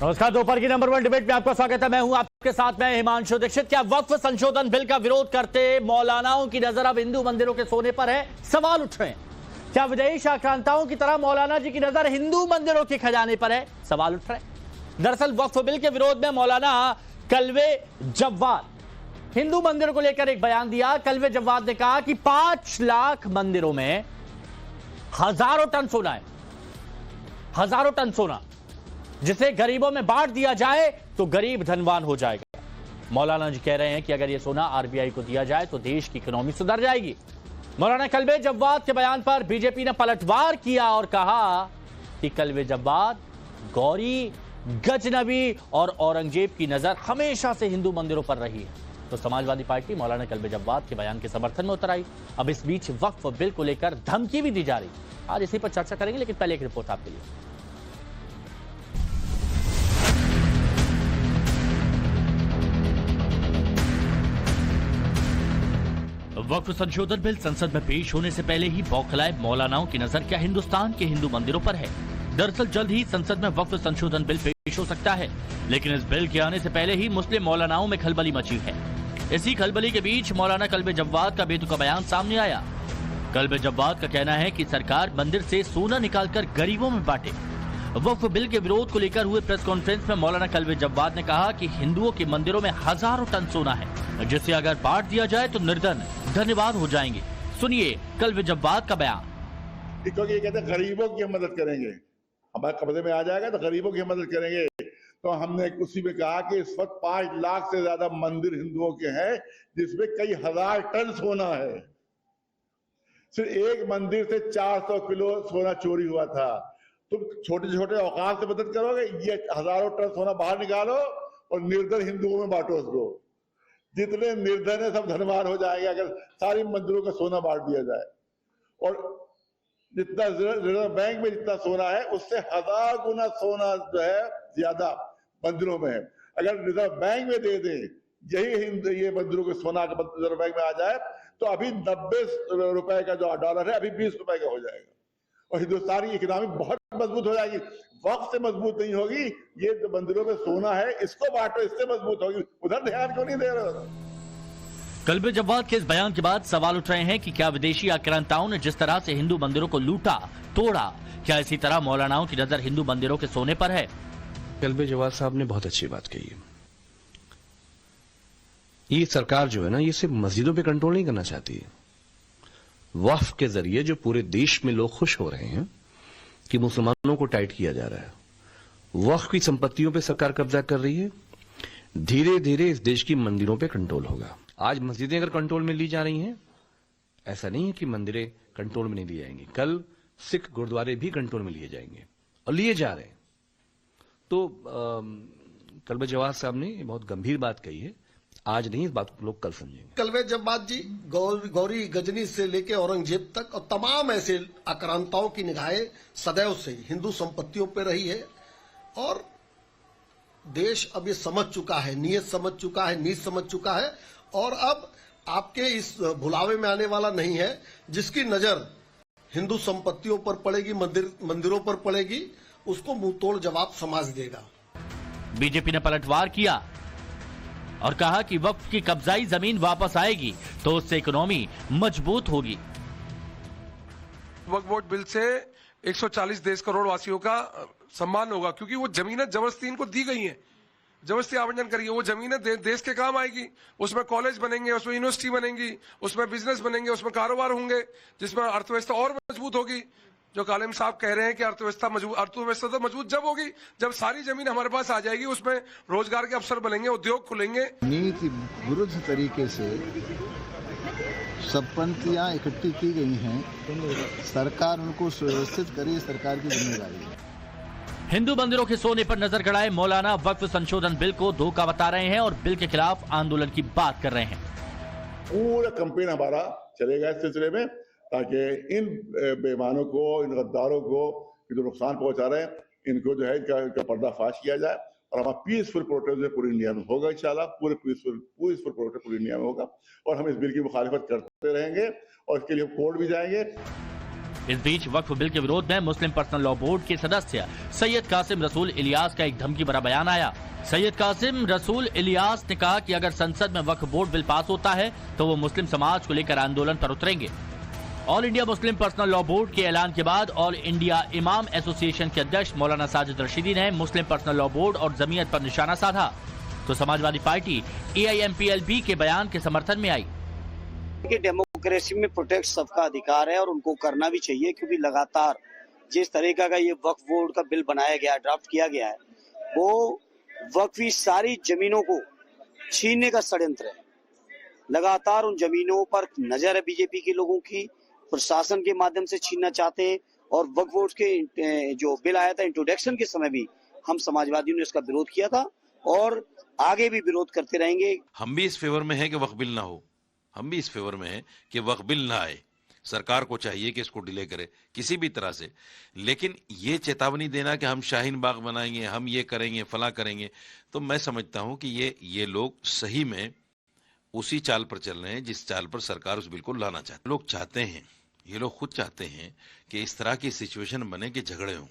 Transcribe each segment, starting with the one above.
नमस्कार, दोपहर की नंबर 1 डिबेट में आपका स्वागत है। मैं हूं आपके साथ में हिमांशु दीक्षित। क्या वक्फ संशोधन बिल का विरोध करते मौलानाओं की नजर अब हिंदू मंदिरों के सोने पर है? सवाल उठ रहे हैं। क्या विदेशी आक्रांताओं की तरह मौलाना जी की नजर हिंदू मंदिरों के खजाने पर है? सवाल उठ रहे हैं। दरअसल वक्फ बिल के विरोध में मौलाना कल्वे जव्वाद हिंदू मंदिरों को लेकर एक बयान दिया। कल्वे जव्वाद ने कहा कि 5 लाख मंदिरों में हजारों टन सोना है, हजारों टन सोना, जिसे गरीबों में बांट दिया जाए तो गरीब धनवान हो जाएगा। मौलाना जी कह रहे हैं कि अगर यह सोना आरबीआई को दिया जाए तो देश की इकोनॉमी सुधर जाएगी। मौलाना कल्वे जव्वाद के बयान पर बीजेपी ने पलटवार किया और कहा कि कल्वे जव्वाद, गौरी, गजनबी और औरंगजेब की नजर हमेशा से हिंदू मंदिरों पर रही है। तो समाजवादी पार्टी मौलाना कल्वे जव्वाद के बयान के समर्थन में उतर आई। अब इस बीच वक्फ बिल को लेकर धमकी भी दी जा रही। आज इसी पर चर्चा करेंगे, लेकिन पहले एक रिपोर्ट आपके लिए। वक्फ संशोधन बिल संसद में पेश होने से पहले ही बौखलाए मौलानाओं की नजर क्या हिंदुस्तान के हिंदू मंदिरों पर है? दरअसल जल्द ही संसद में वक्फ संशोधन बिल पेश हो सकता है, लेकिन इस बिल के आने से पहले ही मुस्लिम मौलानाओं में खलबली मची है। इसी खलबली के बीच मौलाना कल्वे जव्वाद का बेतुका बयान सामने आया। कल्वे जव्वाद का कहना है कि सरकार मंदिर से सोना निकालकर गरीबों में बांटे। वक्फ बिल के विरोध को लेकर हुए प्रेस कॉन्फ्रेंस में मौलाना कल्वे जव्वाद ने कहा कि हिंदुओं के मंदिरों में हजारों टन सोना है, जिसे अगर बांट दिया जाए तो निर्धन धन्यवाद हो जाएंगे। सुनिए कल्वे जव्वाद का बयान। क्योंकि ये कहते हैं गरीबों की हम मदद करेंगे, हमारे कब्जे में आ जाएगा तो गरीबों की मदद करेंगे। तो हमने उसी में कहा कि इस वक्त 5 लाख से ज्यादा मंदिर हिंदुओं के हैं, जिसमें कई हजार टन सोना है। सिर्फ एक मंदिर से 400 किलो सोना चोरी हुआ था। तुम छोटे छोटे औकात से मदद करोगे, ये हजारों टन सोना बाहर निकालो और निर्धन हिंदुओं में बांटो उसको। जितने निर्धन है सब धनवान हो जाएंगे अगर सारी मंदिरों का सोना बांट दिया जाए। और जितना रिजर्व बैंक में जितना सोना है उससे 1000 गुना सोना जो है ज्यादा मंदिरों में है। अगर रिजर्व बैंक में दे दें यही ये मंदिरों के सोना का रिजर्व बैंक में आ जाए तो अभी 90 रुपए का जो डॉलर है अभी 20 रुपए का हो जाएगा और हिंदुस्तान की इकोनॉमी बहुत मजबूत हो जाएगी। वक्त से मजबूत नहीं होगी, ये जो मंदिरों में सोना है इसको बांटो, इससे मजबूत होगी। उधर ध्यान क्यों नहीं दे रहे हो? कल्वे जव्वाद के इस बयान के बाद सवाल उठ रहे हैं कि क्या विदेशी आक्रांताओं ने जिस तरह से हिंदू मंदिरों को लूटा तोड़ा, क्या इसी तरह मौलानाओं की नजर हिंदू मंदिरों के सोने पर है? कल्वे जव्वाद साहब ने बहुत अच्छी बात कही है। ये सरकार जो है ना, ये सिर्फ मस्जिदों पे कंट्रोल नहीं करना चाहती है। वक्फ के जरिए जो पूरे देश में लोग खुश हो रहे हैं कि मुसलमानों को टाइट किया जा रहा है, वक्फ की संपत्तियों पे सरकार कब्जा कर रही है। धीरे धीरे इस देश की मंदिरों पे कंट्रोल होगा। आज मस्जिदें अगर कंट्रोल में ली जा रही हैं, ऐसा नहीं है कि मंदिरें कंट्रोल में नहीं ली जाएंगी। कल सिख गुरुद्वारे भी कंट्रोल में लिए जाएंगे और लिए जा रहे हैं। तो कल्वे जव्वाद साहब ने बहुत गंभीर बात कही है। आज नहीं, इस बात को लोग कल समझेंगे। कल्वे जव्वाद जी गौरी, गजनी से लेकर औरंगजेब तक और तमाम ऐसे आक्रांताओं की निगाहें सदैव से हिंदू संपत्तियों पर रही है और देश अब ये समझ चुका है, नीयत समझ चुका है, नीत समझ चुका है और अब आपके इस भुलावे में आने वाला नहीं है। जिसकी नजर हिंदू संपत्तियों पर पड़ेगी, मंदिरों पर पड़ेगी, उसको मुंह तोड़ जवाब समाज देगा। बीजेपी ने पलटवार किया और कहा कि वक्फ की कब्जाई जमीन वापस आएगी तो उससे इकोनॉमी मजबूत होगी। वक्फ बोर्ड बिल से 140 देश करोड़ वासियों का सम्मान होगा, क्योंकि वो जमीनें जबरदस्ती इनको दी गई हैं, जबरदस्ती आवंटन करिए। वो जमीनें देश के काम आएगी, उसमें कॉलेज बनेंगे, उसमें यूनिवर्सिटी बनेंगी, उसमें बिजनेस बनेंगे, उसमें कारोबार होंगे, जिसमें अर्थव्यवस्था और मजबूत होगी। जो कालिम साहब कह रहे हैं कि अर्थव्यवस्था तो मजबूत जब होगी जब सारी जमीन हमारे पास आ जाएगी, उसमें रोजगार के अवसर बनेंगे, उद्योग खुलेंगे। नीति विरुद्ध तरीके से संपत्तियां इकट्ठी की गई हैं, सरकार उनको सुव्यवस्थित करे, सरकार की जिम्मेदारी है। हिंदू मंदिरों के सोने पर नजर गड़ाए मौलाना वक्फ संशोधन बिल को धोखा बता रहे हैं और बिल के खिलाफ आंदोलन की बात कर रहे हैं। पूरा कैंपेन हमारा चलेगा इस सिलसिले में, ताकि इन बेईमानों को, इन गद्दारों को जो नुकसान पहुंचा रहे हैं, इनको जो है इनका पर्दाफाश किया जाए और हमारा पीसफुल प्रोटेस्ट पूरी इंडिया में होगा। इंशाल्लाह पूरे पीसफुल प्रोटेस्ट पूरी इंडिया में होगा और हम इस बिल की मुखालिफत करते रहेंगे और इसके लिए कोर्ट भी जाएंगे। इस बीच वक्फ बिल के विरोध में मुस्लिम पर्सनल लॉ बोर्ड के सदस्य सैयद कासिम रसूल इलियास का एक धमकी भरा बयान आया। सैयद कासिम रसूल इलियास ने कहा कि अगर संसद में वक्फ बोर्ड बिल पास होता है तो वो मुस्लिम समाज को लेकर आंदोलन पर उतरेंगे। All India Muslim personal law board के ऐलान के बाद ऑल इंडिया इमाम एसोसिएशन के अध्यक्ष मौलाना साजिद रशीदी ने मुस्लिम पर्सनल लॉ बोर्ड और जमीयत पर निशाना साधा, तो समाजवादी पार्टी AIMPLB के बयान के समर्थन में आई। कि डेमोक्रेसी में प्रोटेक्ट सबका अधिकार है और उनको करना भी चाहिए, क्योंकि लगातार जिस तरीका का ये वक्फ बोर्ड का बिल बनाया गया, ड्राफ्ट किया गया है, वो वक्फी सारी जमीनों को छीनने का षड्यंत्र है। लगातार उन जमीनों पर नजर है बीजेपी के लोगों की, प्रशासन के माध्यम से छीनना चाहते हैं। और वक्फ बोर्ड के जो बिल आया था इंट्रोडक्शन के समय भी हम समाजवादियों ने इसका विरोध किया था और आगे भी विरोध करते रहेंगे। हम भी इस फेवर में है कि वक्फ बिल ना हो, हम भी इस फेवर में है कि वक्फ बिल ना आए। सरकार को चाहिए कि इसको डिले करे किसी भी तरह से, लेकिन ये चेतावनी देना कि हम शाहीन बाग बनाएंगे, हम ये करेंगे, फला करेंगे, तो मैं समझता हूं कि ये लोग सही में उसी चाल पर चल रहे हैं जिस चाल पर सरकार उस बिल को लाना चाहते। लोग चाहते हैं, ये लोग खुद चाहते हैं कि इस तरह की सिचुएशन बने कि झगड़े हों,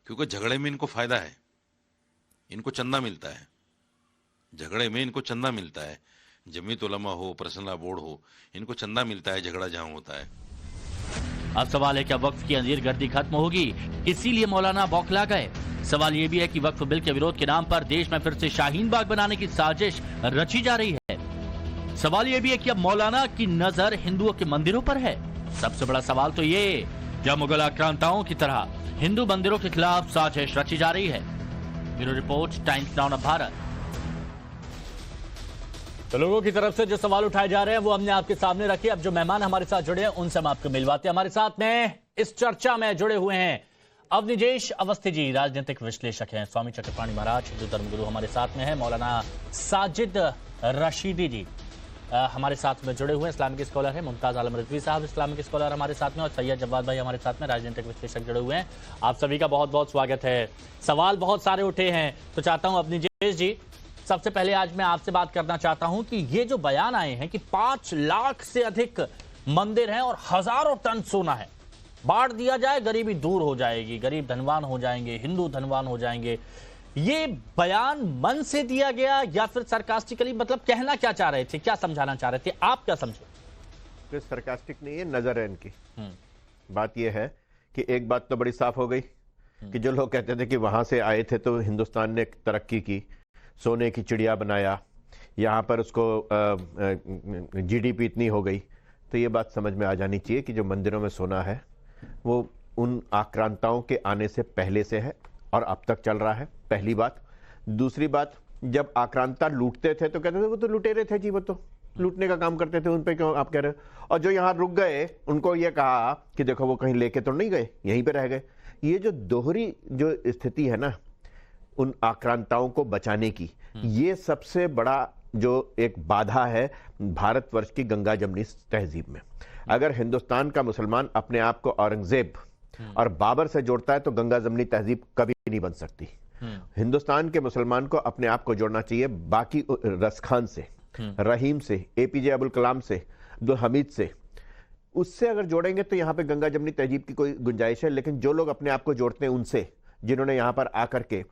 क्योंकि झगड़े में इनको फायदा है, इनको चंदा मिलता है, झगड़े में इनको चंदा मिलता है। जमीयत उलमा हो, पर्सनल बोर्ड हो, इनको चंदा मिलता है झगड़ा जहां होता है। अब सवाल है क्या वक्फ की अंजीर गर्दी खत्म होगी, इसीलिए मौलाना बौखला गए। सवाल ये भी है कि वक्फ बिल के विरोध के नाम पर देश में फिर से शाहीन बाग बनाने की साजिश रची जा रही है। सवाल ये भी है कि अब मौलाना की नजर हिंदुओं के मंदिरों पर है। सबसे बड़ा सवाल तो ये, क्या मुगल आक्रांताओं की तरह हिंदू मंदिरों के खिलाफ साजिश रची जा रही है। Bureau report, times now of Bharat. तो लोगों की तरफ से जो सवाल उठाए जा रहे हैं वो हमने आपके सामने रखे। अब जो मेहमान हमारे साथ जुड़े हैं उनसे हम आपको मिलवाते हैं। हमारे साथ में इस चर्चा में जुड़े हुए हैं अवनिजेश अवस्थी जी, राजनीतिक विश्लेषक हैं। स्वामी चक्रपाणी महाराज हिंदू धर्मगुरु हमारे साथ में है। मौलाना साजिद रशीदी जी हमारे साथ में जुड़े हुए हैं, इस्लामिक स्कॉलर हैं। मुमताज आलम रिजवी साहब इस्लामिक स्कॉलर हमारे साथ में, और सैयद जवाद भाई हमारे साथ में राजनीतिक विश्लेषक जुड़े हुए हैं। आप सभी का बहुत बहुत स्वागत है। सवाल बहुत सारे उठे हैं, तो चाहता हूं अवनिजेश जी, सबसे पहले आज मैं आपसे बात करना चाहता हूं कि ये जो बयान आए हैं कि 5 लाख से अधिक मंदिर हैं और हजारों टन सोना है, बांट दिया जाए गरीबी दूर हो जाएगी, गरीब धनवान हो जाएंगे, हिंदू धनवान हो जाएंगे, ये बयान मन से दिया गया या फिर सरकास्टिकली, मतलब कहना क्या चाह रहे थे, क्या समझाना चाह रहे थे, आप क्या समझे? सरकास्टिक नहीं है, नजर है इनकी। बात यह है कि एक बात तो बड़ी साफ हो गई कि जो लोग कहते थे कि वहां से आए थे तो हिंदुस्तान ने तरक्की की, सोने की चिड़िया बनाया, यहाँ पर उसको GDP इतनी हो गई, तो ये बात समझ में आ जानी चाहिए कि जो मंदिरों में सोना है वो उन आक्रांताओं के आने से पहले से है और अब तक चल रहा है, पहली बात। दूसरी बात, जब आक्रांता लूटते थे तो कहते थे वो तो लुटेरे थे जी, वो तो लूटने का काम करते थे, उन पे क्यों आप कह रहे हो? और जो यहाँ रुक गए उनको ये कहा कि देखो वो कहीं लेके तो नहीं गए, यहीं पे रह गए। ये जो दोहरी जो स्थिति है ना उन आक्रांताओं को बचाने की, ये सबसे बड़ा जो एक बाधा है भारतवर्ष की गंगा जमनी तहजीब में। अगर हिंदुस्तान का मुसलमान अपने आप को औरंगजेब और बाबर से जोड़ता है तो गंगा जमनी तहजीब कभी नहीं बन सकती। हिंदुस्तान के मुसलमान को अपने आप को जोड़ना चाहिए बाकी रसखान से, रहीम से, APJ अबुल कलाम से, अब्दुल हमीद से, उससे अगर जोड़ेंगे तो यहाँ पे गंगा जमनी तहजीब की कोई गुंजाइश है। लेकिन जो लोग अपने आप को जोड़ते हैं उनसे, जिन्होंने यहाँ पर आकर के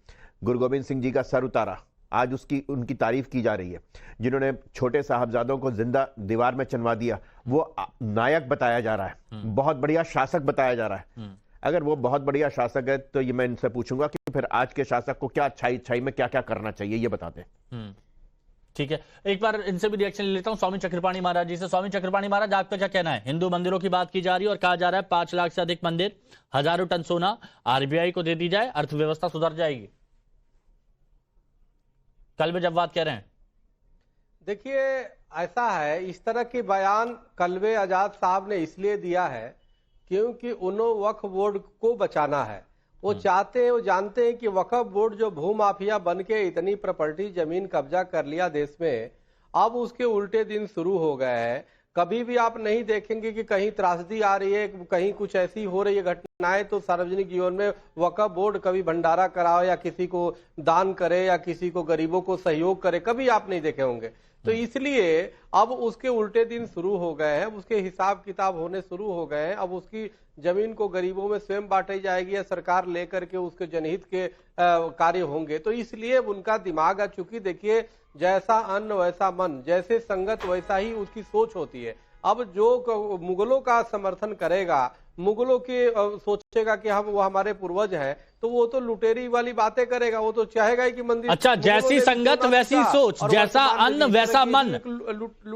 गुरु गोविंद सिंह जी का सर उतारा, आज उनकी तारीफ की जा रही है, जिन्होंने छोटे साहबजादों को जिंदा दीवार में चनवा दिया, वो नायक बताया जा रहा है, बहुत बढ़िया शासक बताया जा रहा है। अगर वो बहुत बढ़िया शासक है तो ये मैं इनसे पूछूंगा कि फिर आज के शासक को क्या अच्छाई में क्या क्या करना चाहिए, ये बताते हैं। ठीक है, एक बार इनसे भी रिएक्शन ले लेता हूं स्वामी चक्रपाणी महाराज जी से। स्वामी चक्रपाणी महाराज, आपका क्या कहना है? हिंदू मंदिरों की बात की जा रही है और कहा जा रहा है 5 लाख से अधिक मंदिर, हजारों टन सोना RBI को दे दी जाए, अर्थव्यवस्था सुधर जाएगी। कल में जब बात कह रहे हैं, देखिए ऐसा है, इस तरह के बयान कलवे आजाद साहब ने इसलिए दिया है क्योंकि उन्होंने वक्फ बोर्ड को बचाना है। वो चाहते हैं, वो जानते हैं कि वक्फ बोर्ड जो भूमाफिया बन के इतनी प्रॉपर्टी जमीन कब्जा कर लिया देश में, अब उसके उल्टे दिन शुरू हो गए हैं। कभी भी आप नहीं देखेंगे कि कहीं त्रासदी आ रही है, कहीं कुछ ऐसी हो रही है घटनाएं, तो सार्वजनिक जीवन में वक्फ बोर्ड कभी भंडारा कराओ या किसी को दान करे या किसी को गरीबों को सहयोग करे, कभी आप नहीं देखे होंगे। तो इसलिए अब उसके उल्टे दिन शुरू हो गए हैं, उसके हिसाब किताब होने शुरू हो गए हैं। अब उसकी जमीन को गरीबों में स्वयं बांटी जाएगी या सरकार लेकर के उसके जनहित के कार्य होंगे। तो इसलिए उनका दिमाग, चूंकि देखिए जैसा अन्न वैसा मन, जैसे संगत वैसा ही उसकी सोच होती है। अब जो मुगलों का समर्थन करेगा, मुगलों के सोचेगा कि हम वो हमारे पूर्वज हैं, तो वो तो लुटेरी वाली बातें करेगा। वो तो चाहेगा ही कि मंदिर, अच्छा, जैसी संगत वैसी सोच, जैसा अन्न वैसा मन,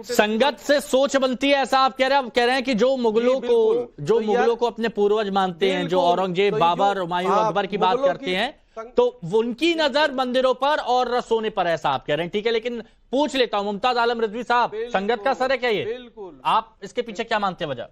संगत से सोच बनती है, ऐसा आप कह रहे हैं कि जो मुगलों को अपने पूर्वज मानते हैं, जो औरंगजेब, बाबर, हुमायूं, अकबर की बात करते हैं, तो उनकी नजर मंदिरों पर और सोने पर, ऐसा आप कह रहे हैं। ठीक है, लेकिन पूछ लेता हूं मुमताज आलम रिजवी साहब, संगत का असर है क्या ये? बिल्कुल। आप इसके पीछे क्या मानते हैं वजह?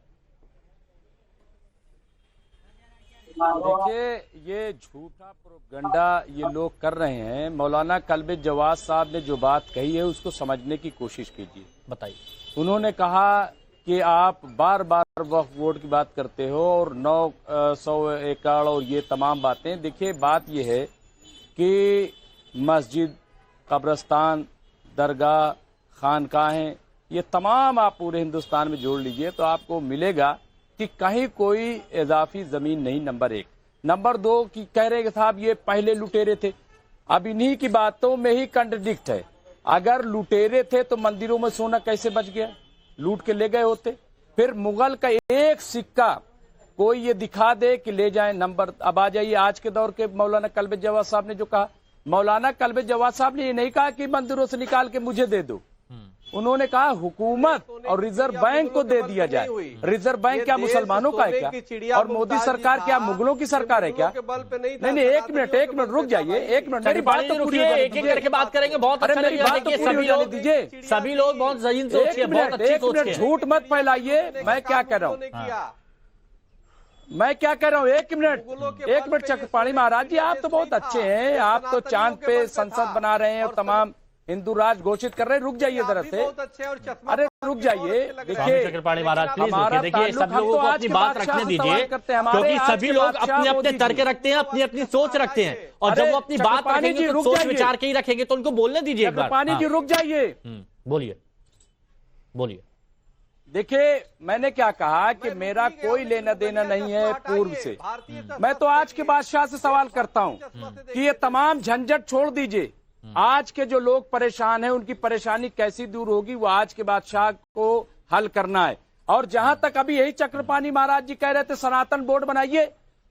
देखिए, ये झूठा प्रोपगंडा ये लोग कर रहे हैं। मौलाना कल्बे जवाद साहब ने जो बात कही है उसको समझने की कोशिश कीजिए। बताइए। उन्होंने कहा कि आप बार बार वक्फ बोर्ड की बात करते हो और 900 एकड़ और ये तमाम बातें। देखिए, बात ये है कि मस्जिद, कब्रिस्तान, दरगाह, खानकाहें, ये तमाम आप पूरे हिंदुस्तान में जोड़ लीजिए तो आपको मिलेगा कि कहीं कोई इजाफी जमीन नहीं। नंबर 1। नंबर 2 कि कह रहे साहब ये पहले लुटेरे थे। अब इन्हीं की बातों में ही कंट्रडिक्ट है। अगर लुटेरे थे तो मंदिरों में सोना कैसे बच गया? लूट के ले गए होते। फिर मुगल का एक सिक्का कोई ये दिखा दे कि ले जाए नंबर। अब आ जाइए आज के दौर के मौलाना कल्बे जवाद साहब ने जो कहा। मौलाना कल्बे जवाद साहब ने ये नहीं कहा कि मंदिरों से निकाल के मुझे दे दो। उन्होंने कहा हुकूमत और रिजर्व बैंक को दे दिया जाए। रिजर्व बैंक क्या मुसलमानों का है क्या? और मोदी सरकार क्या मुगलों की सरकार है क्या? नहीं, एक मिनट रुक जाइए, एक मिनट, मेरी बात तो पूरी एक एक करके बात करेंगे। बहुत अच्छा मेरी बात तो पूरी होने दीजिए। सभी लोग बहुत ज़हीन सोच के, बहुत अच्छी सोच के। झूठ मत फैलाइए। मैं क्या कह रहा हूँ, एक मिनट चक्रपाणी महाराज जी, आप तो बहुत अच्छे हैं। आप तो चांद पे संसद बना रहे हैं और तमाम हिंदू राज घोषित कर रहे हैं। रुक जाइए जरा से, अरे रुक जाइए। देखिए चक्रपाणी महाराज प्लीज देखिए, सब लोगों को अपनी बात रखने दीजिए, क्योंकि सभी लोग अपने अपने तर्क रखते हैं, अपनी अपनी सोच रखते हैं, और जब वो अपनी बात रखेंगे तो सोच विचार के ही रखेंगे, तो उनको बोलने दीजिए एक बार। चक्रपाणी जी रुक जाइए, बोलिए। देखिए, मैंने क्या कहा कि मेरा कोई लेना देना नहीं है पूर्व से। मैं तो आज के बादशाह से सवाल करता हूं कि ये तमाम झंझट छोड़ दीजिए। आज के जो लोग परेशान हैं उनकी परेशानी कैसी दूर होगी, वो आज के बादशाह को हल करना है। और जहां तक अभी यही चक्रपाणी महाराज जी कह रहे थे सनातन बोर्ड बनाइए,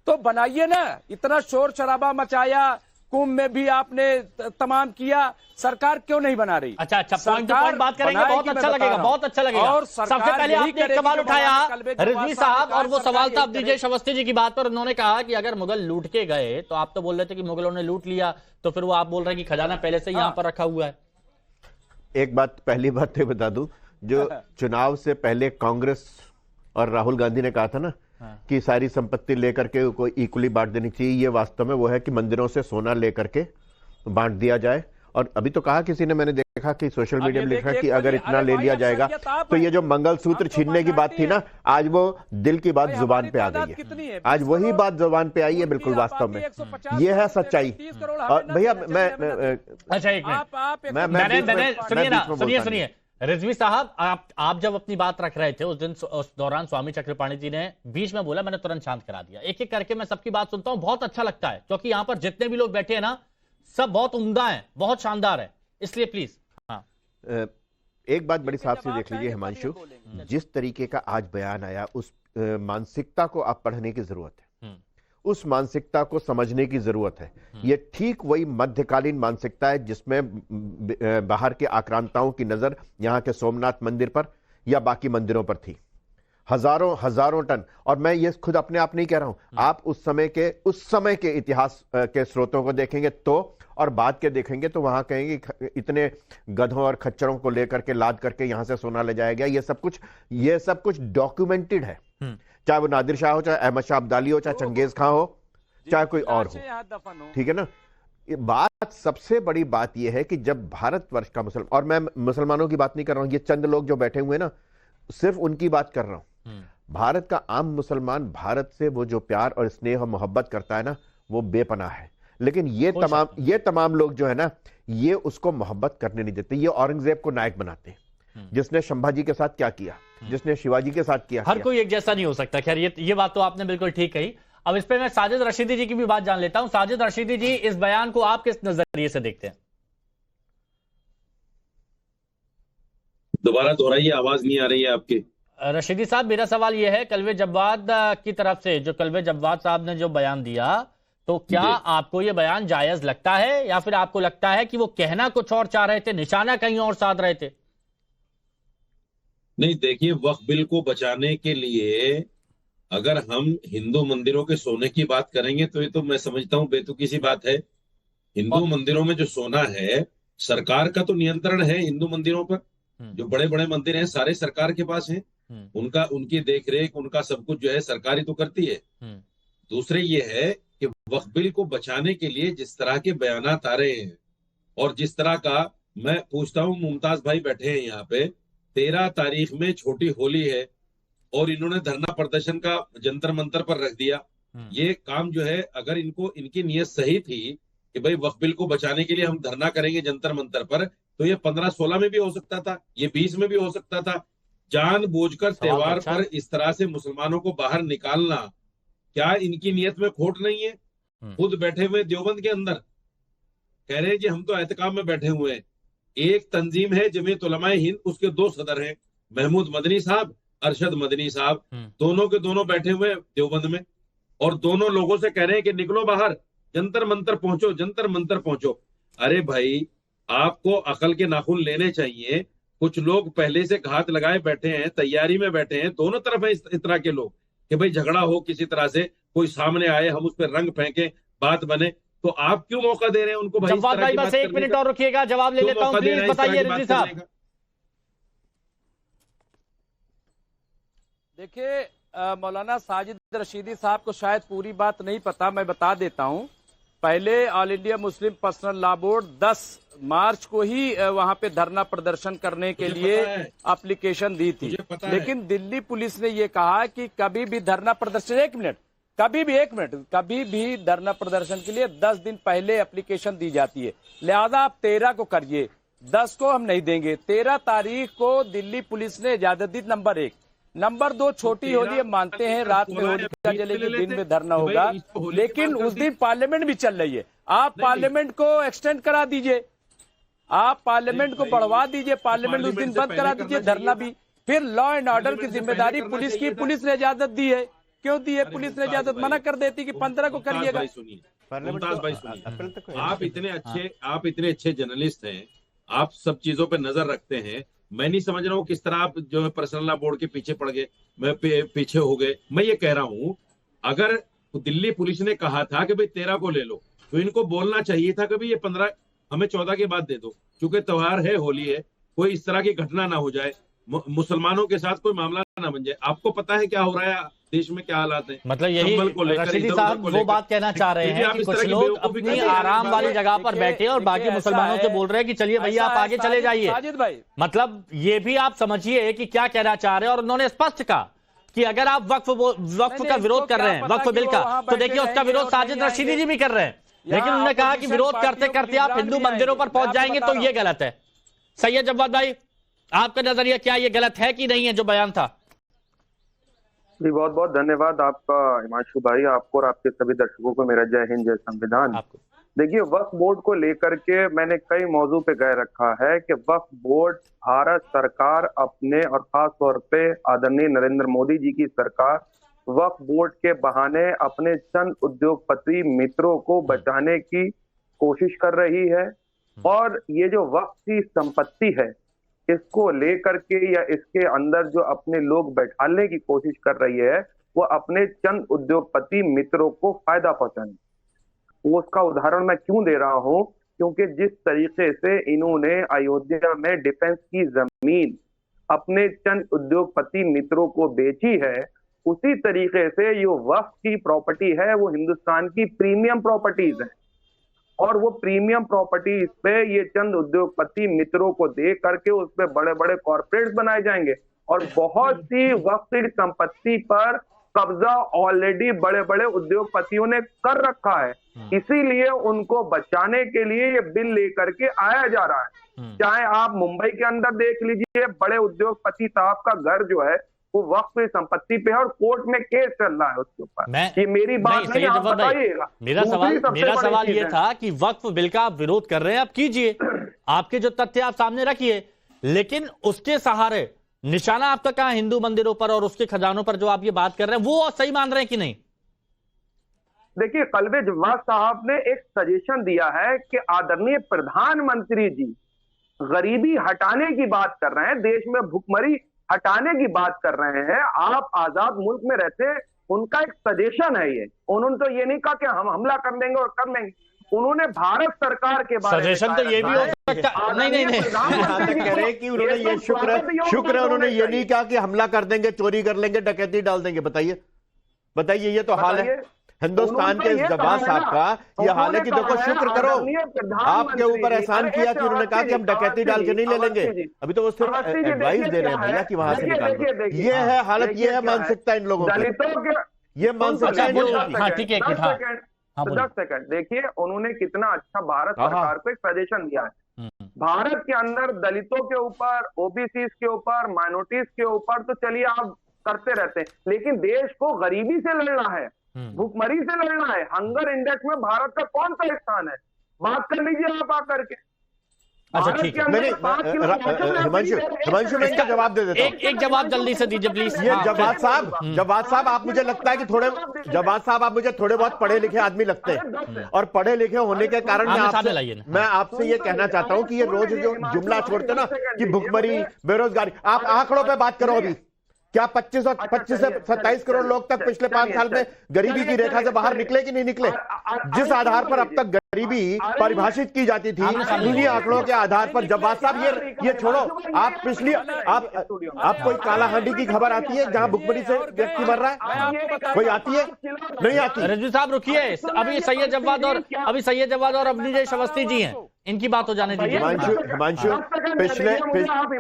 तो बनाइए ना। इतना शोर शराबा मचाया, कुंभ में भी आपने तमाम किया, सरकार क्यों नहीं बना रही? अच्छा, पॉइंट टू पॉइंट बात करेंगे, बहुत अच्छा लगेगा, बहुत अच्छा लगेगा। और सबसे पहले आपने एक सवाल उठाया रिजवी साहब, और वो सवाल था ब्रिजेश अवस्थी जी की बात पर। उन्होंने कहा कि अगर मुगल लूट के गए, तो आप तो बोल रहे थे कि मुगलों ने लूट लिया, तो फिर वो आप बोल रहे हैं कि खजाना पहले से यहाँ पर रखा हुआ है। एक बात, पहली बात तो बता दूं, जो चुनाव से पहले कांग्रेस और राहुल गांधी ने कहा था ना कि सारी संपत्ति लेकर के कोई इक्वली बांट देनी चाहिए, ये वास्तव में वो है कि मंदिरों से सोना लेकर के बांट दिया जाए। और अभी तो कहा किसी ने, मैंने देखा कि सोशल मीडिया में लिखा कि अगर इतना ले लिया जाएगा तो ये जो मंगलसूत्र छीनने की बात थी ना, आज वो दिल की बात जुबान पे आ गई है। आज वही बात जुबान पे आई है, बिल्कुल वास्तव में ये है सच्चाई। और भैया मैं अच्छा एक मिनट सुनिए रिजवी साहब, आप जब अपनी बात रख रहे थे उस दौरान स्वामी चक्रपाणी जी ने बीच में बोला, मैंने तुरंत शांत करा दिया। एक एक करके मैं सबकी बात सुनता हूं, बहुत अच्छा लगता है, क्योंकि यहां पर जितने भी लोग बैठे हैं ना, सब बहुत उम्दा हैं, बहुत शानदार है, इसलिए प्लीज। हाँ, एक बात बड़ी साफ से देख लीजिए हिमांशु, जिस तरीके का आज बयान आया, उस मानसिकता को आप पढ़ने की जरूरत है, उस मानसिकता को समझने की जरूरत है। यह ठीक वही मध्यकालीन मानसिकता है जिसमें बाहर के आक्रांताओं की नजर यहां के सोमनाथ मंदिर पर या बाकी मंदिरों पर थी। हजारों टन। और मैं ये खुद अपने आप नहीं कह रहा हूं, आप उस समय के इतिहास के स्रोतों को देखेंगे तो, और बाद के देखेंगे तो वहां कहेंगे इतने गधों और खच्चरों को लेकर के लाद करके यहां से सोना ले जाया गया। ये सब कुछ डॉक्यूमेंटेड है, चाहे वो नादिर शाह हो, चाहे अहमद शाह अब्दाली हो, चाहे चंगेज खां हो, चाहे कोई और हो। ठीक है ना। बात, सबसे बड़ी बात यह है कि जब भारतवर्ष का मुसलमान, और मैं मुसलमानों की बात नहीं कर रहा हूं, ये चंद लोग जो बैठे हुए ना, सिर्फ उनकी बात कर रहा हूं। भारत का आम मुसलमान भारत से वो जो प्यार और स्नेह और मोहब्बत करता है ना, वो बेपनाह है। लेकिन ये तमाम लोग जो है ना, ये उसको मोहब्बत करने नहीं देते। ये औरंगजेब को नायक बनाते हैं, जिसने संभाजी के साथ क्या किया, जिसने शिवाजी के साथ किया। हर कोई एक जैसा नहीं हो सकता। खैर ये बात तो आपने बिल्कुल ठीक कही। अब इस पे मैं साजिद रशीदी जी की भी बात जान लेता हूं। साजिद रशीदी जी, इस बयान को आप किस नजरिए से देखते हैं? दोबारा दोहराइए, आवाज नहीं आ रही है आपकी। रशीदी साहब, मेरा सवाल यह है, कलवे जब्बाद की तरफ से जो कलवे जब्बाद साहब ने जो बयान दिया, तो क्या आपको यह बयान जायज लगता है, या फिर आपको लगता है कि वो कहना कुछ और चाह रहे थे, निशाना कहीं और साध रहे थे? नहीं, देखिए, वक्फ बिल को बचाने के लिए अगर हम हिंदू मंदिरों के सोने की बात करेंगे तो ये तो मैं समझता हूं बेतुकी सी बात है। हिंदू मंदिरों में जो सोना है, सरकार का तो नियंत्रण है हिंदू मंदिरों पर। जो बड़े बड़े मंदिर हैं सारे सरकार के पास हैं, उनकी देखरेख, उनका सब कुछ जो है सरकारी तो करती है। दूसरे ये है कि वक्फ बिल को बचाने के लिए जिस तरह के बयानात आ रहे हैं, और जिस तरह का, मैं पूछता हूँ, मुमताज भाई बैठे हैं यहाँ पे, 13 तारीख में छोटी होली है और इन्होंने धरना प्रदर्शन का जंतर मंतर पर रख दिया। ये काम जो है, अगर इनकी नीयत सही थी कि भाई वक्फ बिल को बचाने के लिए हम धरना करेंगे जंतर मंतर पर, तो ये 15-16 में भी हो सकता था, ये 20 में भी हो सकता था। जानबूझकर त्योहार पर इस तरह से मुसलमानों को बाहर निकालना, क्या इनकी नीयत में खोट नहीं है? खुद बैठे हुए देवबंद के अंदर कह रहे हैं कि हम तो एहतिकाम में बैठे हुए हैं। एक तंजीम है जमीयत उलमाए हिंद, उसके 2 सदर हैं, महमूद मदनी साहब, अरशद मदनी साहब, दोनों के दोनों बैठे हुए हैं देवबंद में, और दोनों लोगों से कह रहे हैं कि निकलो बाहर, जंतर मंतर पहुंचो, जंतर मंतर पहुंचो। अरे भाई, आपको अकल के नाखून लेने चाहिए। कुछ लोग पहले से घात लगाए बैठे हैं, तैयारी में बैठे हैं, दोनों तरफ है इस तरह के लोग कि भाई झगड़ा हो, किसी तरह से कोई सामने आए, हम उस पर रंग फेंके, बात बने। तो आप क्यों मौका दे रहे हैं उनको? भाई, जवाब भाई, बस 1 मिनट और रुकिएगा, जवाब ले लेता हूं, प्लीज बताइए रिजवी साहब। देखिए, मौलाना साजिद रशीदी साहब को शायद पूरी बात नहीं पता, मैं बता देता हूं। पहले all India Muslim personal law board 10 मार्च को ही वहां पे धरना प्रदर्शन करने के लिए एप्लीकेशन दी थी, लेकिन दिल्ली पुलिस ने ये कहा कि कभी भी धरना प्रदर्शन, एक मिनट, कभी भी धरना प्रदर्शन के लिए 10 दिन पहले एप्लीकेशन दी जाती है। लिहाजा आप 13 को करिए, 10 को हम नहीं देंगे। 13 तारीख को दिल्ली पुलिस ने इजाजत दी, नंबर 1। नंबर 2, छोटी होली हम मानते हैं, रात में होलिका जलेगी, दिन में धरना होगा, लेकिन उस दिन पार्लियामेंट भी चल रही है। आप पार्लियामेंट को एक्सटेंड करा दीजिए, आप पार्लियामेंट को बढ़वा दीजिए, पार्लियामेंट उस दिन बंद करा दीजिए, धरना भी। फिर लॉ एंड ऑर्डर की जिम्मेदारी पुलिस की, पुलिस ने इजाजत दी है, क्यों दी है? पुलिस ने इजाजत मना कर देती कि 15 को करिएगा। मुमताज भाई सुनिए, आप इतने अच्छे जर्नलिस्ट हैं, आप सब चीजों पे नजर रखते हैं। मैं नहीं समझ रहा हूँ किस तरह आप जो है पर्सनल लॉ बोर्ड के पीछे पड़ गए, मैं पीछे हो गए। मैं ये कह रहा हूँ, अगर दिल्ली पुलिस ने कहा था कि भाई 13 को ले लो, तो इनको बोलना चाहिए था कि भाई ये 15 हमें 14 के बाद दे दो, क्योंकि त्योहार है, होली है, कोई इस तरह की घटना ना हो जाए, मुसलमानों के साथ कोई मामला ना बन जाए। आपको पता है क्या हो रहा है देश में, क्या हालात है? मतलब यही रशीदी साहब वो बात कहना चाह रहे हैं कि कुछ लोग अपनी आराम वाली जगह पर बैठे और बाकी मुसलमानों से बोल रहे हैं कि चलिए भैया आप आगे चले जाइए। मतलब ये भी आप समझिए कि क्या कहना चाह रहे हैं। और उन्होंने स्पष्ट कहा कि अगर आप वक्फ का विरोध कर रहे हैं, वक्फ बिल का, तो देखिए उसका विरोध साजिद रशीदी जी भी कर रहे हैं, लेकिन उन्होंने कहा कि विरोध करते करते आप हिंदू मंदिरों पर पहुंच जाएंगे तो ये गलत है। सैयद जव्वाद भाई, आपका नजरिया क्या, ये गलत है कि नहीं है जो बयान था? जी, बहुत बहुत धन्यवाद आपका हिमांशु भाई, आपको और आपके सभी दर्शकों को मेरा जय हिंद, जय संविधान। देखिए, वक्फ बोर्ड को लेकर के मैंने कई मौजू पे कह रखा है कि वक्फ बोर्ड भारत सरकार अपने, और खास तौर पे आदरणीय नरेंद्र मोदी जी की सरकार, वक्फ बोर्ड के बहाने अपने चंद उद्योगपति मित्रों को बचाने की कोशिश कर रही है। और ये जो वक्फ की संपत्ति है, इसको लेकर के या इसके अंदर जो अपने लोग बैठाने की कोशिश कर रही है, वो अपने चंद उद्योगपति मित्रों को फायदा पहुंचाने। वो उसका उदाहरण मैं क्यों दे रहा हूं, क्योंकि जिस तरीके से इन्होंने अयोध्या में डिफेंस की जमीन अपने चंद उद्योगपति मित्रों को बेची है, उसी तरीके से जो वक्फ की प्रॉपर्टी है वो हिंदुस्तान की प्रीमियम प्रॉपर्टीज है, और वो प्रीमियम प्रॉपर्टीज पे ये चंद उद्योगपति मित्रों को दे करके उस पे बड़े बड़े कॉर्पोरेट्स बनाए जाएंगे, और बहुत सी वक्फ की संपत्ति पर कब्जा ऑलरेडी बड़े बड़े उद्योगपतियों ने कर रखा है, इसीलिए उनको बचाने के लिए ये बिल लेकर के आया जा रहा है। चाहे आप मुंबई के अंदर देख लीजिए, बड़े उद्योगपति साहब का घर जो है वो वक्फ की संपत्ति पे है और कोर्ट में केस चल रहा है उसके ऊपर। ये मेरी बात नहीं, आप बताइएगा। मेरा सवाल ये था कि वक्फ बिल का आप विरोध कर रहे हैं, आप कीजिए, आपके जो तथ्य आप सामने रखिए, लेकिन उसके सहारे निशाना आपका कहां हिंदू मंदिरों पर और उसके खजानों पर जो आप ये बात कर रहे हैं, वो सही मान रहे हैं कि नहीं? देखिए, कल्बे जव्वाद साहब ने एक सजेशन दिया है कि आदरणीय प्रधानमंत्री जी गरीबी हटाने की बात कर रहे हैं, देश में भुखमरी हटाने की बात कर रहे हैं, आप आजाद मुल्क में रहते हैं, उनका एक सजेशन है ये। उन्होंने तो ये नहीं कहा कि हम हमला कर लेंगे और कर लेंगे, उन्होंने भारत सरकार के बारे में सजेशन तो ये भी हो सकता है। नहीं कह रहे हैं कि उन्होंने ये शुक्र है उन्होंने ये नहीं कहा कि हमला कर देंगे, चोरी कर लेंगे, डकैती डाल देंगे। बताइए ये तो हाल है हिंदुस्तान के इस जवाब साहब का, ये हाल है कि देखो शुक्र करो, आपके ऊपर एहसान किया कि उन्होंने कहा कि हम डकैती डाल के नहीं ले लेंगे। अभी तो वो सिर्फ एडवाइस दे रहे हैं भैया कि वहां से निकाल। ये है हालत, ये है मानसिकता इन लोगों की, ये मानसिकता। हाँ ठीक है, 10 सेकंड देखिए, उन्होंने कितना अच्छा भारत सरकार को एक सजेशन दिया है। भारत के अंदर दलितों के ऊपर, ओबीसी के ऊपर, माइनॉरिटीज के ऊपर तो चलिए आप करते रहते हैं, लेकिन देश को गरीबी से लड़ना है, भूखमरी से लड़ना है। हंगर इंडेक्स में भारत का कौन सा स्थान है, बात कर लीजिए आप आकर के। अच्छा ठीक है, हिमांशु मैं इनका जवाब दे देता हूं। एक जवाब जल्दी से दीजिए प्लीज। ये जवाब साहब आप मुझे लगता है कि आप मुझे थोड़े बहुत पढ़े लिखे आदमी लगते हैं, और पढ़े लिखे होने के कारण मैं आपसे ये कहना चाहता हूं कि ये रोज जो जुमला छोड़ते ना कि भुखमरी, बेरोजगारी, आप आंकड़ों पे बात करो। अभी क्या 25 से 27 करोड़ लोग तक पिछले 5 साल में गरीबी की रेखा से बाहर निकले कि नहीं निकले? जिस आधार पर अब तक गरीबी परिभाषित की जाती थी, उन्हीं आंकड़ों के आधार पर। जवाब साहब ये छोड़ो, आप आप कोई कालाहांडी की खबर आती है जहां भुखमरी से व्यक्ति मर रहा है? कोई आती है? नहीं आती। रजवी साहब रुकिए, अभी सैयद जवाद और अवनीश अवस्थी जी हैं, इनकी बात हो जाने दीजिए।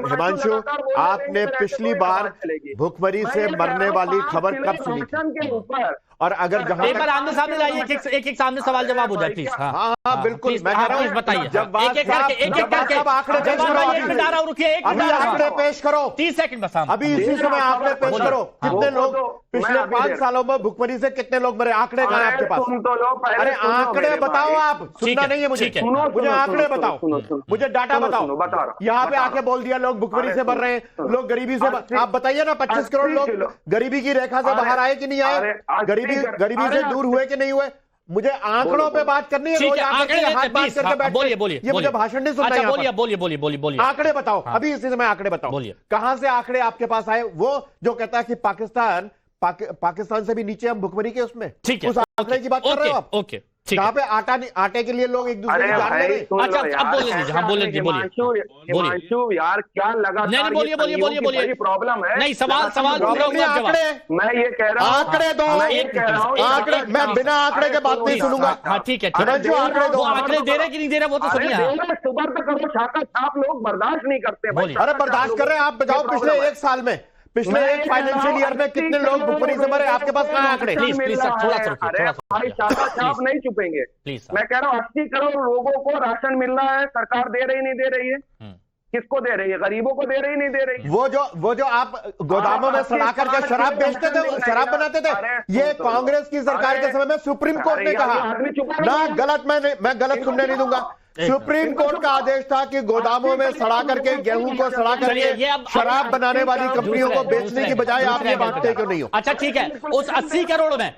हिमांशु आपने पिछली बार भुखमरी से मरने वाली खबर कब सुनी थी? और अगर जहां एक बार आमने सामने लाइए, एक सामने सवाल जवाब हो जाए प्लीज। हाँ बिल्कुल, मैं कह रहा हूं बताइए, आंकड़े पेश करो। 30 सेकंड बस, अभी इसी समय आंकड़े पेश करो। कितने लोग पिछले 5 सालों में भुखमरी से कितने लोग मरे? आंकड़े कहां है आपके पास? अरे आंकड़े बताओ, आप सुनना नहीं है मुझे आंकड़े बताओ, मुझे डाटा बताओ। यहाँ पे आके बोल दिया लोग भुखमरी से मर रहे हैं, लोग गरीबी से। आप बताइए ना, 25 करोड़ लोग गरीबी की रेखा से बाहर आए कि नहीं आए? गरीबी से दूर हुए कि नहीं हुए? मुझे आंकड़ों पे बात करनी है। बोलिए, ये मुझे भाषण नहीं सुनना है। बोलिए आंकड़े बताओ, अभी इसी समय आंकड़े बताओ। कहां से आंकड़े आपके पास आए? वो जो कहता है कि पाकिस्तान से भी नीचे हम भुखमरी के उसमें, उस आंकड़े की बात कर रहे हो आप? ओके, जहाँ पे आटे के लिए लोग एक दूसरे की जान ले रहे हैं। अच्छा, अब बोलिए यार, क्या लगा? नहीं, बोलिए, प्रॉब्लम है। नहीं, सवाल आंकड़े, मैं ये कह रहा हूँ, आंकड़े दो, आंकड़े। मैं बिना आंकड़े के बात नहीं सुनूंगा। हाँ ठीक है, आंकड़े दो। आंकड़े दे रहे कि नहीं दे रहे वो तो सुनिए। सुबह तक करो, छाका छाप लोग बर्दाश्त नहीं करते। अरे बर्दाश्त कर रहे हैं आप? बताओ पिछले 1 साल में, पिछले एक फाइनेंशियल ईयर में कितने लोग भुखमरी से मरे? आपके पास कहां आंकड़े? प्लीज थोड़ा भाई, छाप नहीं छुपेंगे। मैं कह रहा हूँ 80 करोड़ लोगों को राशन मिल रहा है, सरकार दे रही नहीं दे रही है? किसको दे रही है? गरीबों को दे रही नहीं दे रही? वो जो आप गोदामों में सड़ा करके शराब बेचते थे, शराब बनाते थे, ये कांग्रेस की सरकार के समय में सुप्रीम कोर्ट ने कहा ना। गलत, मैं गलत सुनने नहीं दूंगा। सुप्रीम कोर्ट का आदेश था कि गोदामों में सड़ा करके, गेहूं को सड़ा करके शराब बनाने वाली कंपनियों को बेचने की बजाय आप ये बांटते क्यों नहीं हो? अच्छा ठीक है, उस 80 करोड़ में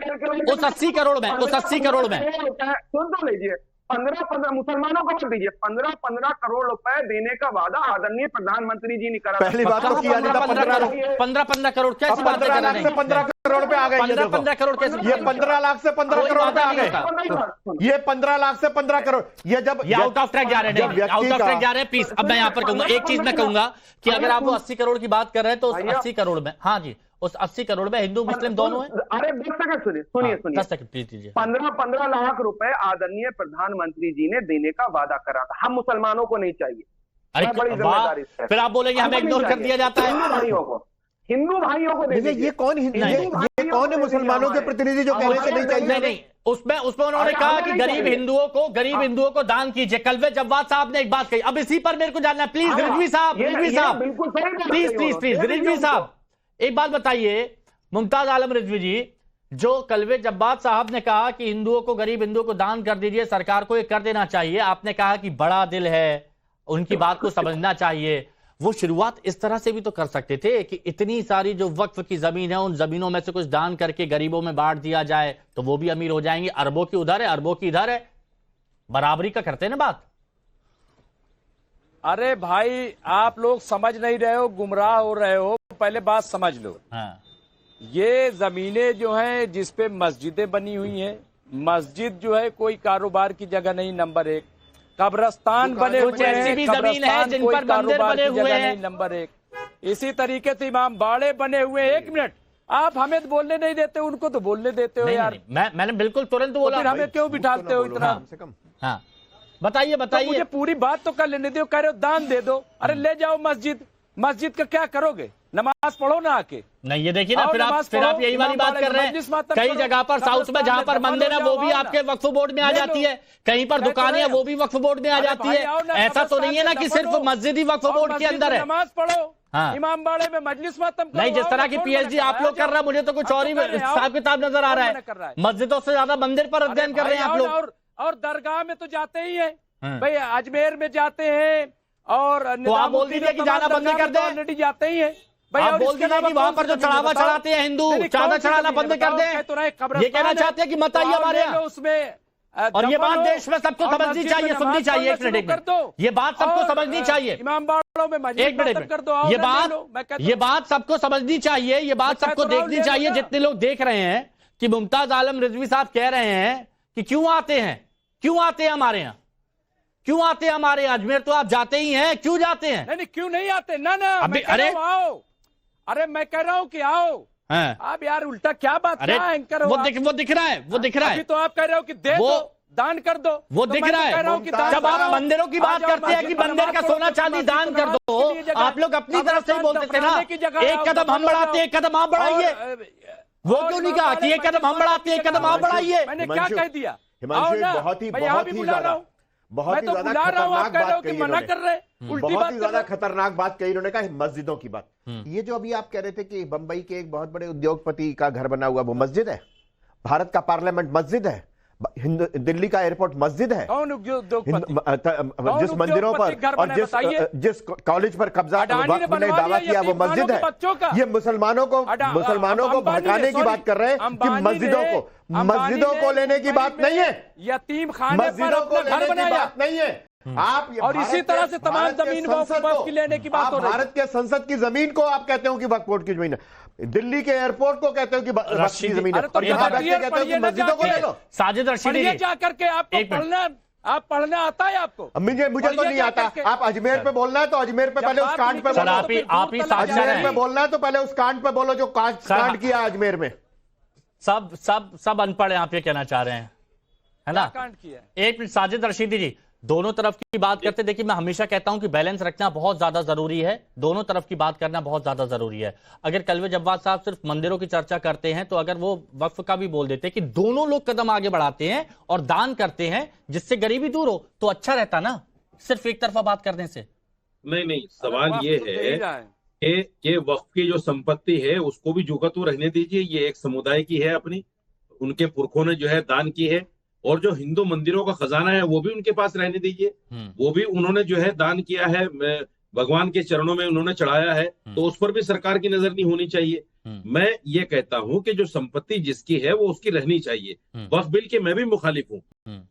सुन तो लीजिए, 15 मुसलमानों को मत दीजिए, 15 करोड़ रुपए देने का वादा आदरणीय प्रधानमंत्री जी ने करा। पहली बात तो किया नहीं था। 15 करोड़ कैसे बात कर रहे हैं? 15 करोड़ पे आ गए। 15 करोड़ कैसे? ये 15 लाख से 15 करोड़ पे आ गए। ये 15 लाख से 15 करोड़, ये जब आउट ऑफ ट्रैक जा रहे हैं। प्लीज, अब मैं यहाँ पर कहूंगा, एक चीज मैं कहूंगा कि अगर आप वो 80 करोड़ की बात कर रहे हैं तो उस 80 करोड़ में, हाँ जी, उस 80 करोड़ में हिंदू मुस्लिम दोनों हैं। अरे 10 सेकंड सुनिए 10 सेकंड प्लीज दीजिए। 15 लाख रुपए आदरणीय प्रधानमंत्री जी ने देने का वादा करा था। हम मुसलमानों को नहीं चाहिए। अरे फिर आप बोलेंगे हमें इग्नोर कर दिया जाता है। हिंदू भाइयों को दे दीजिए। ये कौन है मुसलमानों के प्रतिनिधि जो कह रहे हैं कि नहीं चाहिए? नहीं, उसमें उन्होंने कहा कि गरीब हिंदुओं को दान कीजिए। कलवे जव्वाद साहब ने एक बात कही। अब इसी पर मेरे को जानना है, प्लीज रिजवी साहब, प्लीज रिजवी साहब एक बात बताइए। मुमताज आलम रिजवी जी, जो कलवे जव्वाद साहब ने कहा कि गरीब हिंदुओं को दान कर दीजिए, सरकार को ये कर देना चाहिए, आपने कहा कि बड़ा दिल है, उनकी बात को समझना चाहिए, वो शुरुआत इस तरह से भी तो कर सकते थे कि इतनी सारी जो वक्फ की जमीन है, उन जमीनों में से कुछ दान करके गरीबों में बांट दिया जाए, तो वो भी अमीर हो जाएंगे। अरबों की उधर है, अरबों की इधर है, बराबरी का करते हैं ना बात। अरे भाई, आप लोग समझ नहीं रहे हो, गुमराह हो रहे हो। पहले बात समझ लो। हाँ। ये जमीनें जो हैं जिसपे मस्जिदें बनी हुई हैं, मस्जिद जो है कोई कारोबार की जगह नहीं, नंबर 1। कब्रस्तान बने हुए हैं, ऐसी भी जमीन है जिन पर मंदिर बने हुए हैं, नंबर 1। इसी तरीके से इमाम बाड़े बने हुए हैं। 1 मिनट, आप हमें तो बोलने नहीं देते, उनको तो बोलने देते हो यार। मैंने बिल्कुल तुरंत बोला। फिर हमें क्यों बिठाते हो इतना? हाँ, बताइए तो मुझे पूरी बात तो कर लेने दो। कह रहे हो दान दे दो, अरे ले जाओ मस्जिद का क्या करोगे? नमाज पढ़ो ना आके। नहीं, ये देखिए ना, फिर आप यही वाली बात कर रहे हैं। कई जगह पर साउथ में जहां पर मंदिर है वो भी आपके वक्फ बोर्ड में आ जाती है, कहीं पर दुकानें हैं वो भी वक्फ बोर्ड में आ जाती है। ऐसा तो नहीं है ना कि सिर्फ मस्जिद ही वक्फ बोर्ड के अंदर है। नमाज पढ़ो। हाँ। इमाम बाड़े में मजलिस मातम नहीं, जिस तरह की पीएचडी आप लोग कर रहे हैं, मुझे तो कुछ और ही हिसाब किताब नजर आ रहा है। मस्जिदों से ज्यादा मंदिर पर अध्ययन कर रहे हैं आप लोग। और दरगाह में तो जाते ही है भाई, अजमेर में जाते हैं, और तो आप बोल दीजिए कि जाना बंद कर दें। ऑलरेडी जाते ही है। आप बोल दीजिए कि वहां पर जो चढ़ावा चढ़ाते हैं हिंदू, चादर चढ़ाना बंद कर दें। ये कहना चाहते हैं कि मत आइए हमारे यहाँ उसमें। और ये बात देश में सबको समझनी चाहिए, सुननी चाहिए। एक मिनट, ये बात सबको समझनी चाहिए। इमाम बाड़ों में एक मिनट कर दो। ये बात सबको समझनी चाहिए, ये बात सबको देखनी चाहिए। जितने लोग देख रहे हैं कि मुमताज आलम रिजवी साहब कह रहे हैं कि क्यों आते हैं हमारे यहाँ, क्यों आते हैं हमारे यहाँ? अजमेर तो आप जाते ही हैं, क्यों जाते हैं? नहीं, क्यों नहीं आते? ना अभी अरे आओ, अरे मैं कह रहा हूँ कि आओ। हाँ। आप यार उल्टा क्या बात, क्या एंकर हो? वो दिख रहा है। अभी तो आप कह रहे हो कि दे दो, दान कर दो। वो दिख रहा है। जब आप मंदिरों की बात करते हैं कि मंदिर का सोना चांदी दान कर दो, आप लोग अपनी तरफ से ही बोलते थे ना, एक कदम हम बढ़ाते हैं, एक कदम आप बढ़ाइए। वो क्यों नहीं कहा कि एक कदम हम बढ़ाते हैं, एक कदम आप बढ़ाइए? मैंने क्या कह दिया? बहुत ही ज्यादा खतरनाक बात कही इन्होंने। कहा मस्जिदों की बात, ये जो अभी आप कह रहे थे कि बंबई के एक बहुत बड़े उद्योगपति का घर बना हुआ, वो मस्जिद है? भारत का पार्लियामेंट मस्जिद है? दिल्ली का एयरपोर्ट मस्जिद है? जिस मंदिरों पर और जिस कॉलेज पर कब्जा वक्फ ने दावा किया वो मस्जिद है? ये मुसलमानों को भड़काने की बात कर रहे हैं कि मस्जिदों को लेने की बात नहीं है, यतीम खाने मस्जिदों को लेने की बात नहीं है। आप और इसी तरह से तमाम जमीन वक्फ की लेने की बात हो रही है। भारत के संसद की जमीन को आप कहते हो कि वक्फ बोर्ड की जमीन है, दिल्ली के एयरपोर्ट को कहते हो कि वक्फ की जमीन है, और यहाँ बैठ के कहते हो कि मस्जिदों को ले लो। साजिद रशीदी जाकर के आपको पढ़ना आता है आपको? मुझे तो नहीं आता। आप अजमेर पे बोलना है तो अजमेर पे पहले उस कांड पे बोलो। अजमेर पे बोलना है तो पहले उस कांड पे बोलो जो कांड किया अजमेर में। सब अनपढ़ हैं, आप ये कहना चाह रहे हैं, है ना? कांड किया। एक मिनट, साजिद रशीदी जी, दोनों तरफ की बात करते। देखिए, मैं हमेशा कहता हूं कि बैलेंस रखना बहुत ज्यादा जरूरी है, दोनों तरफ की बात करना बहुत ज्यादा जरूरी है। अगर कलवे जव्वाद साहब सिर्फ मंदिरों की चर्चा करते हैं, तो अगर वो वक्फ का भी बोल देते कि दोनों लोग कदम आगे बढ़ाते हैं और दान करते हैं जिससे गरीबी दूर हो, तो अच्छा रहता ना, सिर्फ एक तरफा बात करने से। नहीं, सवाल ये है कि वक्फ की जो संपत्ति है उसको भी जुगतू रहने दीजिए। ये एक समुदाय की है, अपनी उनके पुरखों ने जो है दान की है, और जो हिंदू मंदिरों का खजाना है वो भी उनके पास रहने दीजिए। वो भी उन्होंने जो है दान किया है, भगवान के चरणों में उन्होंने चढ़ाया है, तो उस पर भी सरकार की नजर नहीं होनी चाहिए। मैं ये कहता हूं कि जो संपत्ति जिसकी है वो उसकी रहनी चाहिए। वक्फ बिल के मैं भी मुखालिफ हूँ,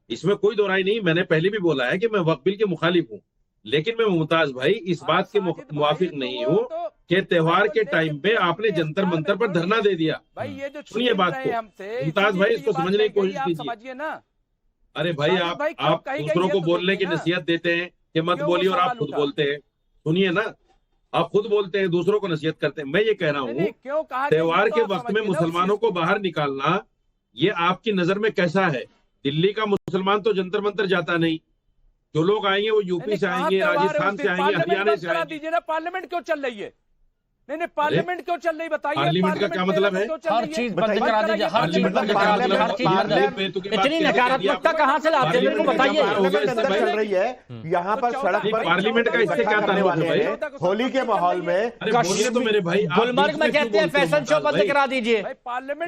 इसमें कोई दो राय नहीं। मैंने पहले भी बोला है कि मैं वक्फ बिल के मुखालिफ हूँ, लेकिन मैं मुमताज भाई इस बात के मुवाफिक नहीं हूँ कि त्योहार के टाइम पे आपने जंतर मंतर पर धरना दे दिया। सुनिए बात को मुमताज भाई, इसको समझने की कोशिश कीजिए ना। अरे भाई, आप दूसरों को बोलने की नसीहत देते हैं कि मत बोलिए, और आप खुद बोलते हैं। सुनिए ना, आप खुद बोलते हैं, दूसरों को नसीहत करते हैं। मैं ये कह रहा हूँ त्योहार के वक्त में मुसलमानों को बाहर निकालना, ये आपकी नजर में कैसा है? दिल्ली का मुसलमान तो जंतर मंतर जाता नहीं, जो लोग आएंगे वो यूपी से आएंगे, राजस्थान से आएंगे, हरियाणा से आएंगे। दीजिए ना, पार्लियामेंट क्यों चल रही है? नहीं, पार्लियामेंट क्यों चल रही बताइए? पार्लियामेंट का क्या मतलब है? हर चीज बंद करा दीजिए, हर चीज बंद करा दीजिए, हर चीज। इतनी नकारात्मकता कहाँ से लाते हैं, मेरे को बताइए। अंदर चल रही है यहाँ पर सड़क पर पार्लियामेंट का इससे क्या ताल्लुक है? होली के माहौल में तो मेरे भाई गुलमर्ग में कहते हैं फैशन शो बंद करा दीजिए,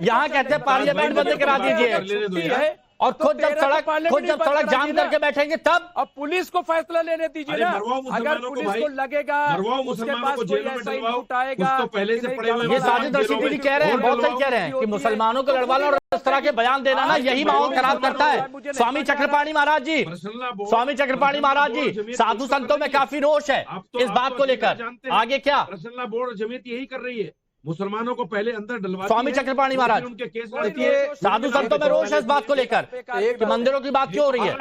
यहाँ कहते हैं पार्लियामेंट बंद करा दीजिए, और खुद जब सड़क जाम करके बैठेंगे तब। अब पुलिस को फैसला लेने दीजिए ना, अगर पुलिस को लगेगा उसके पास कोई ऐसा इनपुट आएगा तो पहले से पड़े हुए ये साजिद रशीदी जी कह रहे हैं, बहुत सही कह रहे हैं कि मुसलमानों को लड़वाना और इस तरह के बयान देना ना यही माहौल खराब करता है। स्वामी चक्रपाणी महाराज जी, स्वामी चक्रपाणी महाराज जी, साधु संतों में काफी रोष है इस बात को लेकर, आगे क्या? पर्सनल बोर्ड जमीयत यही कर रही है, मुसलमानों को पहले अंदर डलवा। स्वामी चक्रपाणी महाराज, उनके केस देखिए साधु संतों में रोष है इस बात को लेकर कि मंदिरों की बात क्यों हो रही है।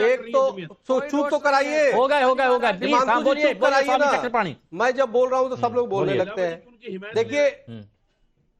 एक तो चूप तो कराइए, हो गए प्लीज, हाँ बोलिए स्वामी चक्रपाणी। मैं जब बोल रहा हूं तो सब लोग बोलने लगते हैं। देखिए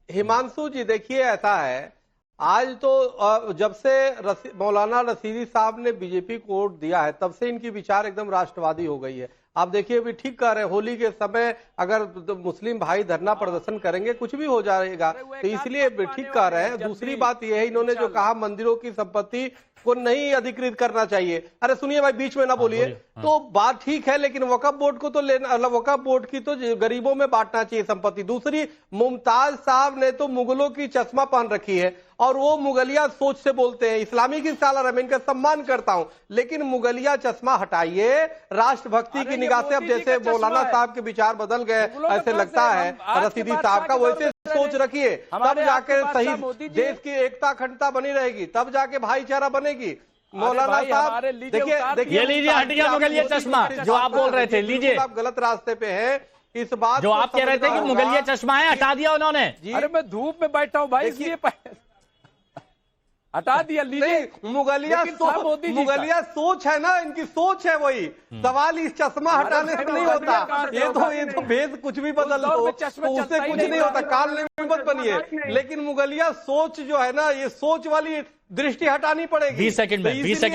हिमांशु जी, देखिए ऐसा है, आज तो जब से मौलाना रशीदी साहब ने बीजेपी को वोट दिया है तब से इनकी विचार एकदम राष्ट्रवादी हो गई है। आप देखिए अभी ठीक कह रहे हैं, होली के समय अगर मुस्लिम भाई धरना प्रदर्शन करेंगे कुछ भी हो जाएगा, तो इसलिए ठीक कह रहे हैं। दूसरी बात यह है, इन्होंने जो कहा मंदिरों की संपत्ति को नहीं अधिकृत करना चाहिए। अरे सुनिए भाई, बीच में ना बोलिए। तो बात ठीक है, लेकिन वक्फ बोर्ड को तो लेना, वक्फ बोर्ड की तो गरीबों में बांटना चाहिए संपत्ति। दूसरी, मुमताज साहब ने तो मुगलों की चश्मा पहन रखी है और वो मुगलिया सोच से बोलते हैं। इस्लामिक स्कॉलर है, मैं इनका सम्मान करता हूं, लेकिन मुगलिया चश्मा हटाइए, राष्ट्रभक्ति की निगाह से। अब जैसे मौलाना साहब के विचार बदल गए ऐसे लगता है रशीदी साहब का, वैसे सोच रखिए, तब जाकर सही देश की एकता अखंडता बनी रहेगी, तब जाके भाईचारा बनेगी। मौलाना साहब देखिए, ये लीजिए हट गया मुगलिया चश्मा जो आप बोल रहे थे, लीजिए। आप गलत रास्ते पे हैं, इस बात जो आप कह रहे थे कि मुगलिया चश्मा है, हटा दिया उन्होंने। अरे मैं धूप में बैठा हूँ भाई, इसलिए हटा दिया, लीजिए। मुगलिया सोच है ना, इनकी सोच है वही। सवाल इस चश्मा हटाने से नहीं होता, ये तो भेद कुछ भी बदल दो तो उससे कुछ नहीं होता, काल निमित्त बनिए। लेकिन मुगलिया सोच जो है ना, ये सोच वाली दृष्टि हटानी पड़ेगी। 20 सेकंड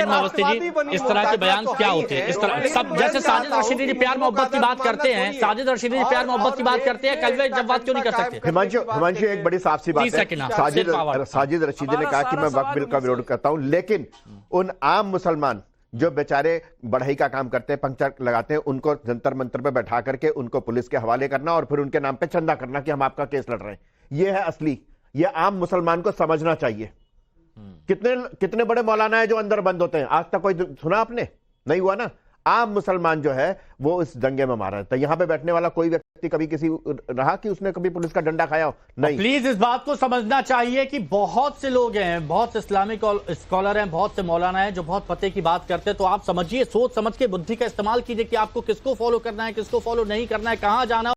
में अवस्थी जी, इस तरह के बयान क्या होते हैं? इस तरह सब, जैसे साजिद रशीदी जी प्यार मोहब्बत की बात करते हैं, साजिद रशीदी जी प्यार मोहब्बत की बात करते हैं, कल जब बात क्यों नहीं कर सकते? हिमांशु एक बड़ी साफ सी बात है, साजिद रशीदी ने कहा कि मैं वक्फ बिल का विरोध करता हूं, लेकिन उन आम मुसलमान जो बेचारे बढ़ाई का काम करते हैं, पंक्चर लगाते हैं, उनको जंतर मंतर पे बैठा करके उनको पुलिस के हवाले करना और फिर उनके नाम पे चंदा करना कि हम आपका केस लड़ रहे हैं, ये है असली। ये आम मुसलमान को समझना चाहिए। कितने बड़े मौलाना है जो अंदर बंद होते हैं, आज तक कोई सुना आपने? नहीं हुआ ना। आम मुसलमान जो है वो इस दंगे में मारा था। यहाँ पे बैठने वाला कोई व्यक्ति कभी किसी रहा कि उसने कभी पुलिस का डंडा खाया हो? नहीं। प्लीज इस बात को समझना चाहिए कि बहुत से लोग हैं, बहुत से इस्लामिक स्कॉलर हैं, बहुत से मौलाना हैं जो बहुत पते की बात करते हैं। तो आप समझिए, सोच समझ के बुद्धि का इस्तेमाल कीजिए कि आपको किसको फॉलो करना है, किसको फॉलो नहीं करना है, कहां जाना